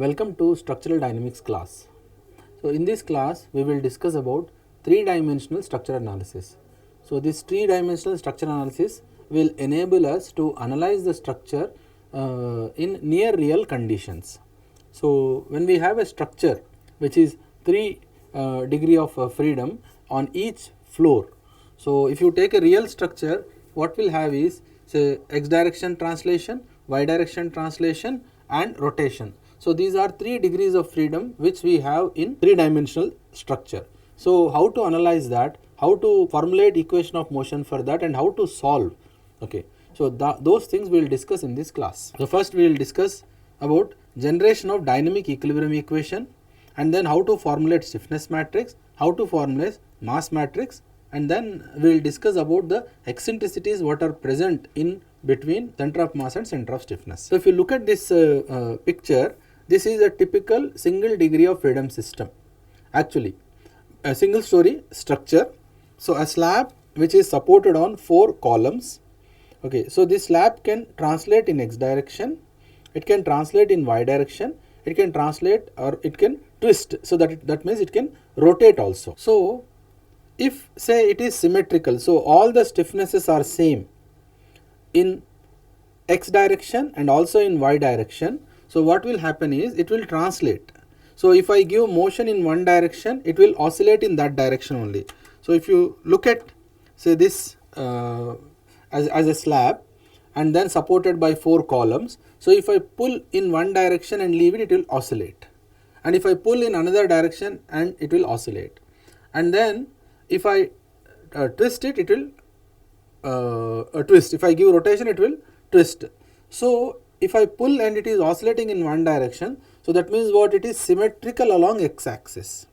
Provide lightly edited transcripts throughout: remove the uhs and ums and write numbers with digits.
Welcome to Structural Dynamics class. So in this class we will discuss about three-dimensional structure analysis. So this three-dimensional structure analysis will enable us to analyze the structure in near real conditions. So when we have a structure which is 3 degree of freedom on each floor. So if you take a real structure, what we'll have is say x direction translation, y direction translation and rotation. So these are 3 degrees of freedom which we have in 3-dimensional structure. So how to analyze that, how to formulate equation of motion for that and how to solve. Okay. So those things we will discuss in this class. So first we will discuss about generation of dynamic equilibrium equation, and then how to formulate stiffness matrix, how to formulate mass matrix, and then we will discuss about the eccentricities what are present in between center of mass and center of stiffness. So if you look at this picture, this is a typical single degree of freedom system, actually a single story structure. So a slab which is supported on 4 columns. Okay, so this slab can translate in x direction, it can translate in y direction, it can translate or it can twist, so that means it can rotate also. So if say it is symmetrical, so all the stiffnesses are same in x direction and also in y direction. So what will happen is it will translate. So if I give motion in one direction, it will oscillate in that direction only. So if you look at say this as a slab and then supported by 4 columns. So if I pull in one direction and leave it, it will oscillate, and if I pull in another direction and it will oscillate, and then if I twist it, it will twist. If I give rotation, it will twist. So if I pull and it is oscillating in one direction, so that means what, it is symmetrical along x axis.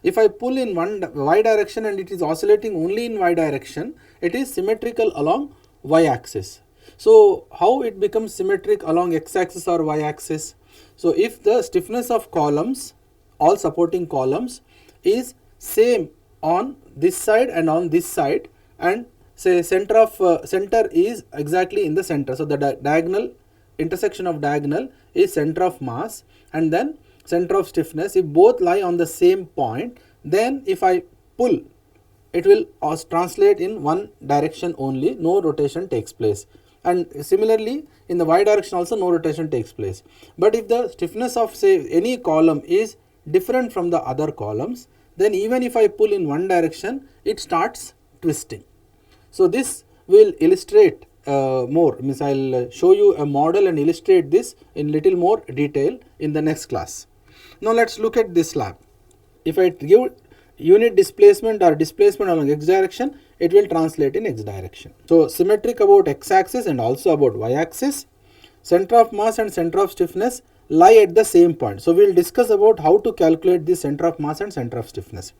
If I pull in one y direction and it is oscillating only in y direction, it is symmetrical along y axis. So how it becomes symmetric along x axis or y axis? So if the stiffness of columns, all supporting columns, is same on this side and on this side, and say center is exactly in the center. So the diagonal intersection of diagonal is center of mass and then center of stiffness. If both lie on the same point, then if I pull, it will translate in one direction only, no rotation takes place. And similarly in the y direction also no rotation takes place. But if the stiffness of say any column is different from the other columns, then even if I pull in one direction, it starts twisting. So this will illustrate more, means I will show you a model and illustrate this in little more detail in the next class. Now let us look at this slab. If I give unit displacement or displacement along x direction, it will translate in x direction. So symmetric about x axis and also about y axis. Center of mass and center of stiffness lie at the same point. So we will discuss about how to calculate the center of mass and center of stiffness.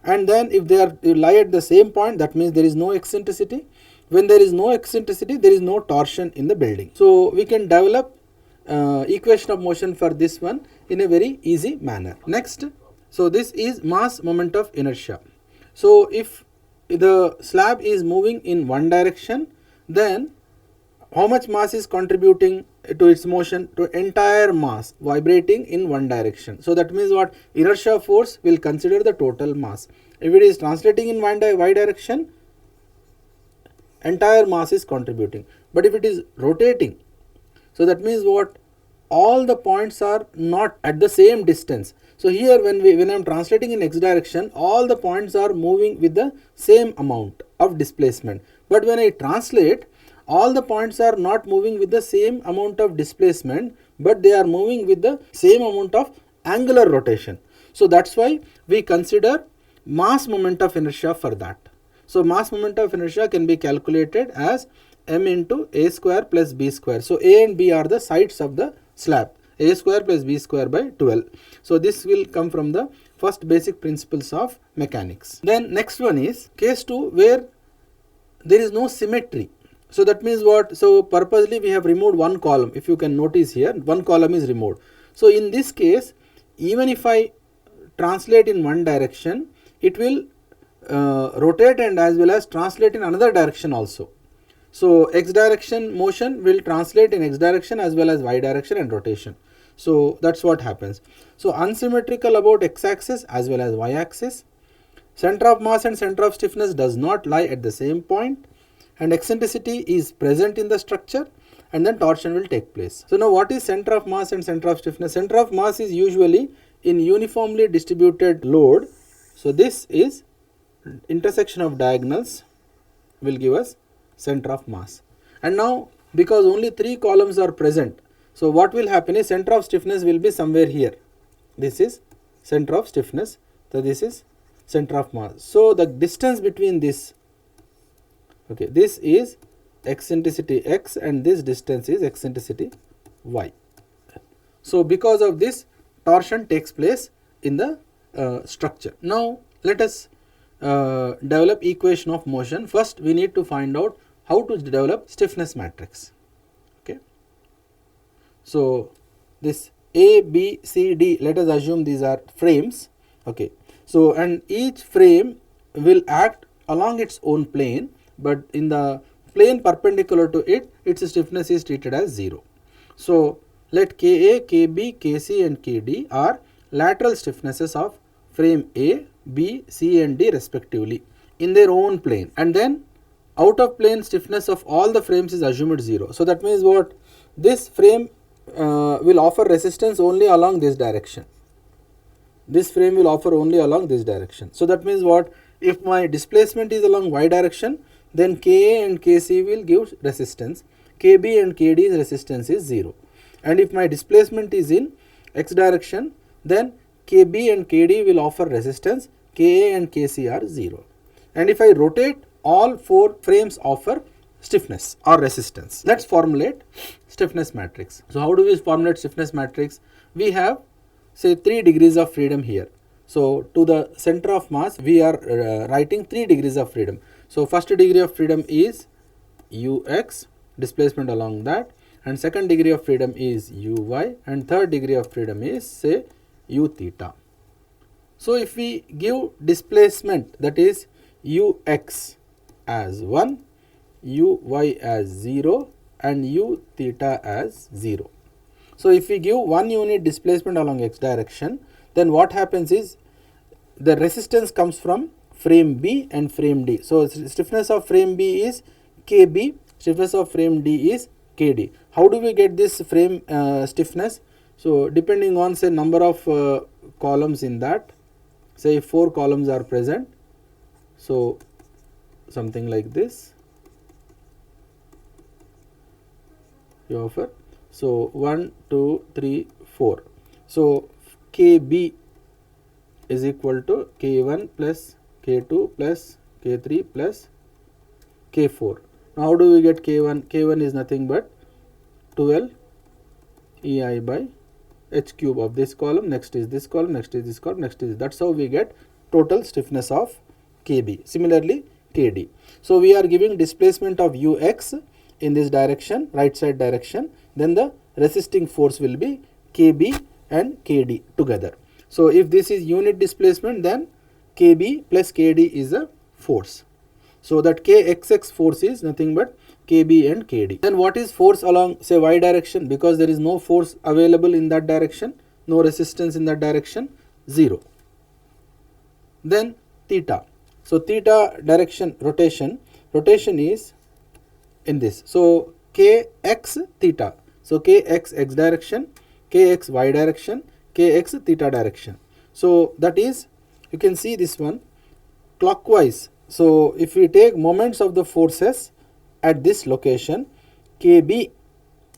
And then if they lie at the same point, that means there is no eccentricity. When there is no eccentricity, there is no torsion in the building. So we can develop equation of motion for this one in a very easy manner. Next, so this is mass moment of inertia. So if the slab is moving in one direction, then how much mass is contributing to its motion? To entire mass vibrating in one direction. So that means what, inertia force will consider the total mass. If it is translating in y direction, entire mass is contributing. But if it is rotating, so that means what, all the points are not at the same distance. So here when I am translating in x direction, all the points are moving with the same amount of displacement. But when I translate, all the points are not moving with the same amount of displacement, but they are moving with the same amount of angular rotation. So that's why we consider mass moment of inertia for that. So mass moment of inertia can be calculated as m into a square plus b square. So a and b are the sides of the slab, a square plus b square by 12. So this will come from the first basic principles of mechanics. Then next one is case 2 where there is no symmetry. So that means what, so purposely we have removed one column. If you can notice here, one column is removed. So in this case, even if I translate in one direction, it will rotate and as well as translate in another direction also. So x direction motion will translate in x direction as well as y direction and rotation. So that's what happens. So unsymmetrical about x-axis as well as y-axis. Center of mass and center of stiffness does not lie at the same point, and eccentricity is present in the structure, and then torsion will take place. So now what is center of mass and center of stiffness? Center of mass is usually in uniformly distributed load. So this is intersection of diagonals will give us center of mass. And now because only 3 columns are present, so what will happen is center of stiffness will be somewhere here. This is center of stiffness. So this is center of mass. So the distance between this, okay, this is eccentricity x and this distance is eccentricity y. So because of this, torsion takes place in the structure. Now let us develop equation of motion. First we need to find out how to develop stiffness matrix. Okay. So this A, B, C, D, let us assume these are frames. Okay. So and each frame will act along its own plane, but in the plane perpendicular to it, its stiffness is treated as 0. So let Ka, Kb, Kc and Kd are lateral stiffnesses of frame A, B, C and D respectively in their own plane, and then out of plane stiffness of all the frames is assumed 0. So that means what? This frame will offer resistance only along this direction. This frame will offer only along this direction. So that means what? If my displacement is along y direction, then Ka and Kc will give resistance, Kb and Kd's resistance is 0. And if my displacement is in x direction, then Kb and Kd will offer resistance, Ka and Kc are 0. And if I rotate, all 4 frames offer stiffness or resistance. Let's formulate stiffness matrix. So how do we formulate stiffness matrix? We have say 3 degrees of freedom here. So to the center of mass we are writing 3 degrees of freedom. So first degree of freedom is ux, displacement along that, and second degree of freedom is uy, and third degree of freedom is say u theta. So if we give displacement, that is ux as 1, uy as 0 and u theta as 0. So if we give 1 unit displacement along x direction, then what happens is the resistance comes from frame B and frame D. So stiffness of frame B is Kb, stiffness of frame D is Kd. How do we get this frame stiffness? So depending on say number of columns in that, say 4 columns are present, so something like this you offer. So 1, 2, 3, 4. So Kb is equal to K1 plus K2 plus K3 plus K4. Now how do we get K1? K1 is nothing but 12 EI by h cube of this column, next is this column, next is this column, next is this. That's how we get total stiffness of Kb. Similarly Kd. So we are giving displacement of ux in this direction, right side direction, then the resisting force will be Kb and Kd together. So if this is unit displacement, then Kb plus Kd is a force. So that Kxx force is nothing but Kb and Kd. Then what is force along say y direction? Because there is no force available in that direction, no resistance in that direction, 0. Then theta. So theta direction rotation is in this. So Kx theta. So Kx x direction, Kx y direction, Kx theta direction. So that is, you can see this one clockwise. So if we take moments of the forces at this location, Kb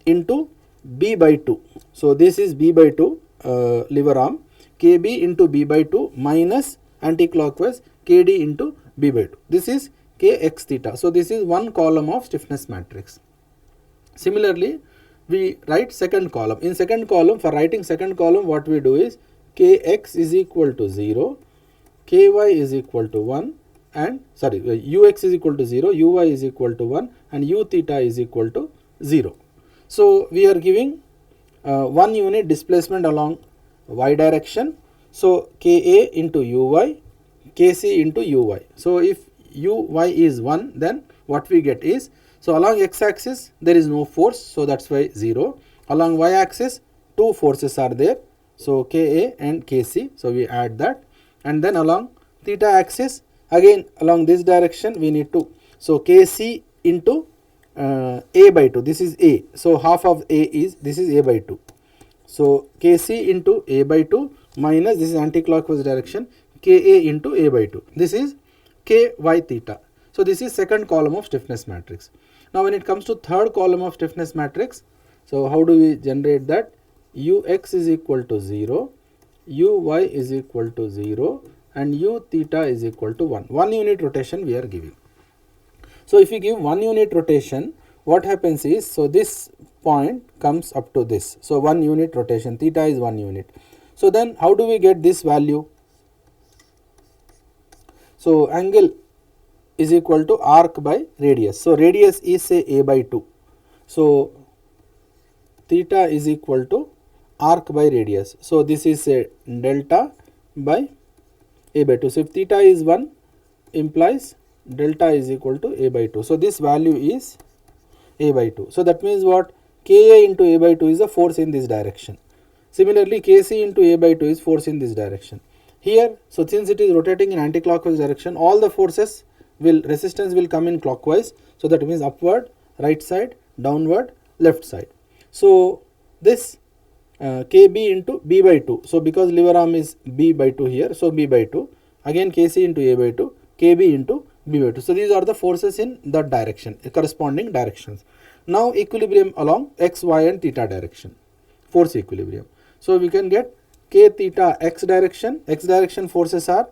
into B by 2. So this is B by 2 lever arm, Kb into B by 2 minus anti-clockwise Kd into B by 2. This is Kx theta. So this is one column of stiffness matrix. Similarly, we write second column. In second column, for writing second column, what we do is Kx is equal to 0, Ky is equal to 1, and ux is equal to 0, uy is equal to 1, and u theta is equal to 0. So we are giving 1 unit displacement along y direction. So Ka into uy, Kc into uy. So if uy is 1, then what we get is, so along x axis there is no force, so that's why 0. Along y axis two forces are there. So Ka and Kc, so we add that, and then along theta axis again along this direction we need to, so Kc into A by 2, this is A, so half of A is, this is A by 2. So Kc into A by 2 minus, this is anti-clockwise direction, Ka into A by 2, this is Ky theta. So this is second column of stiffness matrix. Now when it comes to third column of stiffness matrix, so how do we generate that? Ux is equal to 0, Uy is equal to 0 and U theta is equal to 1. 1 unit rotation we are giving. So if you give 1 unit rotation, what happens is, so this point comes up to this. So 1 unit rotation, theta is 1 unit. So then how do we get this value? So angle is equal to arc by radius. So radius is say A by 2. So theta is equal to arc by radius. So this is a delta by A by 2. So if theta is 1, implies delta is equal to A by 2. So this value is A by 2. So that means what? Ka into A by 2 is the force in this direction. Similarly, Kc into A by 2 is force in this direction. Here, so since it is rotating in anti-clockwise direction, all the forces will, resistance will come in clockwise. So that means upward, right side, downward, left side. So this Kb into B by 2. So because lever arm is B by 2 here, so B by 2. Again Kc into A by 2, Kb into B by 2. So these are the forces in that direction, corresponding directions. Now equilibrium along x, y and theta direction, force equilibrium. So we can get K theta x direction forces are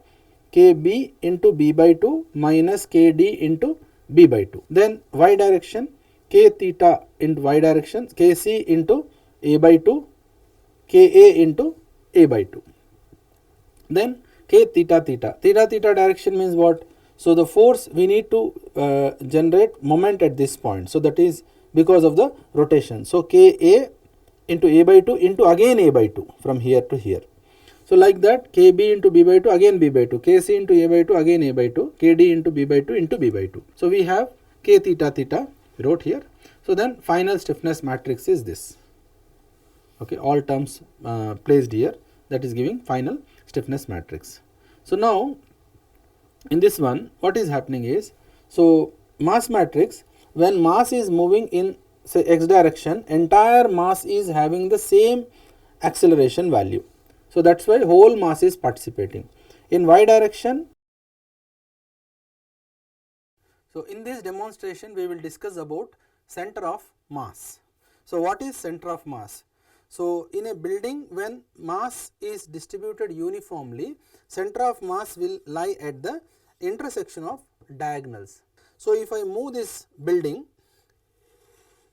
Kb into B by 2 minus Kd into B by 2. Then y direction, K theta into y direction, Kc into A by 2, Ka into A by 2. Then K theta direction means what? So the force we need to generate moment at this point. So that is because of the rotation. So Ka into A by 2 into again A by 2 from here to here. So like that, Kb into B by 2 again B by 2, Kc into A by 2 again A by 2, Kd into B by 2 into B by 2. So we have K theta wrote here. So then final stiffness matrix is this. Okay, all terms placed here, that is giving final stiffness matrix. So now in this one what is happening is, so mass matrix, when mass is moving in say x direction, entire mass is having the same acceleration value. So that's why whole mass is participating. In y direction, so in this demonstration we will discuss about center of mass. So what is center of mass? So in a building, when mass is distributed uniformly, center of mass will lie at the intersection of diagonals. So if I move this building,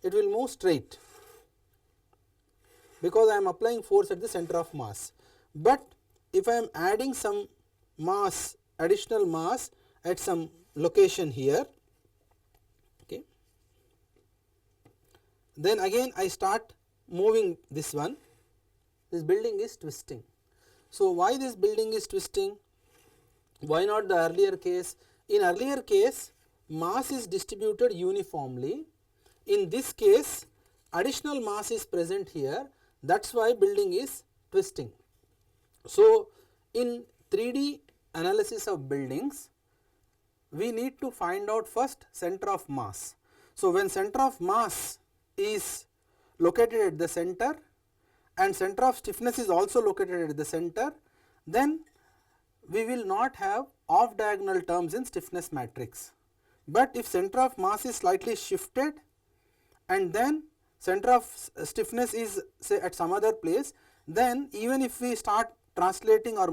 it will move straight because I am applying force at the center of mass. But if I am adding some mass, additional mass at some location here, okay, then again I start moving this one, this building is twisting. So why this building is twisting? Why not the earlier case? In earlier case, mass is distributed uniformly. In this case, additional mass is present here, that is why building is twisting. So in 3D analysis of buildings, we need to find out first center of mass. So when center of mass is located at the center and center of stiffness is also located at the center, then we will not have off diagonal terms in stiffness matrix. But if center of mass is slightly shifted and then center of stiffness is say at some other place, then even if we start translating or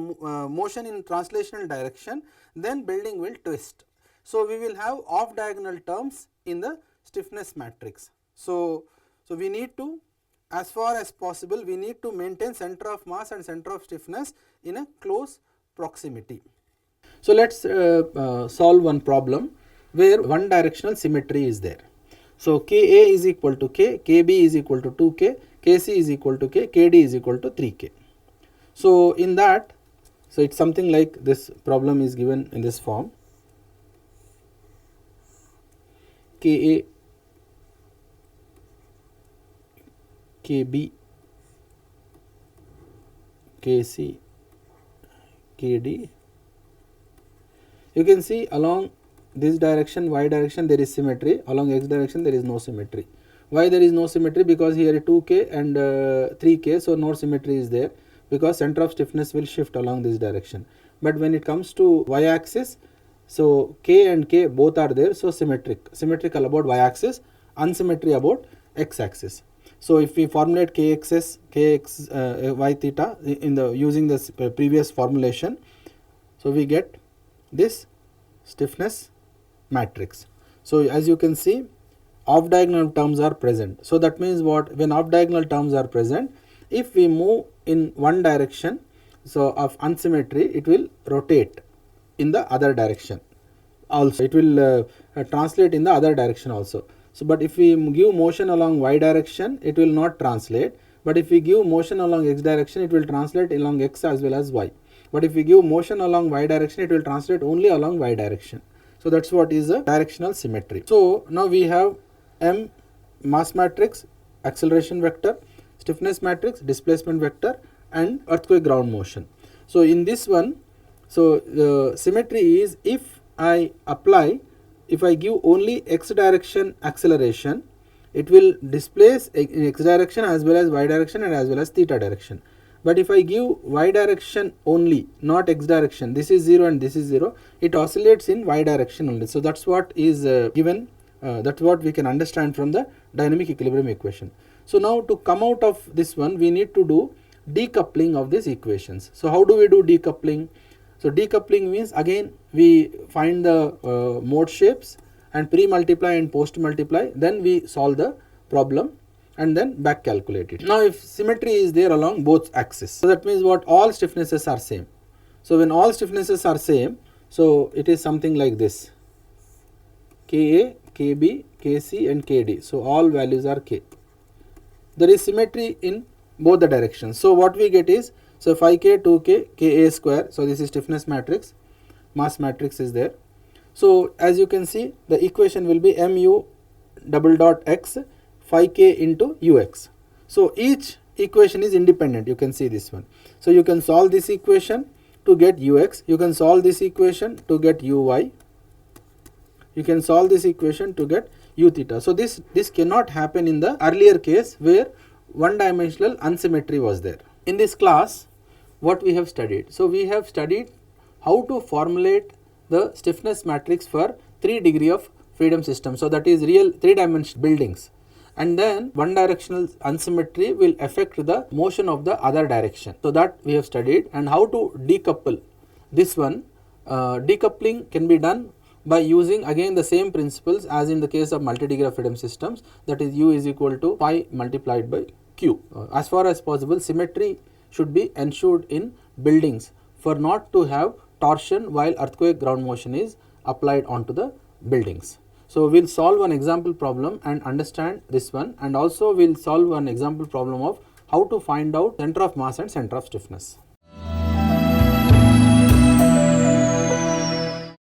motion in translational direction, then building will twist. So we will have off diagonal terms in the stiffness matrix. So we need to, as far as possible, we need to maintain center of mass and center of stiffness in a close proximity. So let us solve one problem where one directional symmetry is there. So Ka is equal to K, Kb is equal to 2K, Kc is equal to K, Kd is equal to 3K. So in that, so it is something like this problem is given in this form. Ka, Kb, Kc, Kd. You can see along this direction, y direction, there is symmetry, along x direction there is no symmetry. Why there is no symmetry? Because here 2k and 3k, so no symmetry is there, because center of stiffness will shift along this direction. But when it comes to y axis, so k and k both are there, so symmetrical about y axis, unsymmetry about x axis. So if we formulate kxs, y theta in the using this previous formulation, so we get this stiffness matrix. So as you can see, off diagonal terms are present. So that means what? When off diagonal terms are present, if we move in one direction, so of unsymmetry, it will rotate in the other direction also, it will translate in the other direction also. So but if we give motion along y direction, it will not translate, but if we give motion along x direction, it will translate along x as well as y. But if we give motion along y direction, it will translate only along y direction. So that's what is a directional symmetry. So now we have M mass matrix, acceleration vector, stiffness matrix, displacement vector, and earthquake ground motion. So in this one, so the symmetry is if I give only x direction acceleration, it will displace in x direction as well as y direction and as well as theta direction. But if I give y direction only, not x direction, this is 0 and this is 0, it oscillates in y direction only. So that's what is given, that's what we can understand from the dynamic equilibrium equation. So now to come out of this one, we need to do decoupling of these equations. So how do we do decoupling? So decoupling means again we find the mode shapes and pre-multiply and post-multiply, then we solve the problem and then back calculate it. Now if symmetry is there along both axes, so that means what? All stiffnesses are same. So when all stiffnesses are same, so it is something like this: Ka, Kb, Kc and Kd. So all values are K. There is symmetry in both the directions. So what we get is, so 5k, 2k, Ka square. So this is stiffness matrix, mass matrix is there. So as you can see, the equation will be mu double dot x 5k into ux. So each equation is independent. You can see this one. So you can solve this equation to get ux. You can solve this equation to get uy. You can solve this equation to get u theta. So this cannot happen in the earlier case where one dimensional unsymmetry was there. In this class, what we have studied? So we have studied how to formulate the stiffness matrix for 3 degree of freedom system. So that is real 3-dimensional buildings. And then one directional unsymmetry will affect the motion of the other direction. So that we have studied, and how to decouple this one. Decoupling can be done by using again the same principles as in the case of multi-degree of freedom systems, that is u is equal to pi multiplied by q. As far as possible, symmetry should be ensured in buildings for not to have torsion while earthquake ground motion is applied onto the buildings. So we will solve one example problem and understand this one, and also we will solve one example problem of how to find out center of mass and center of stiffness.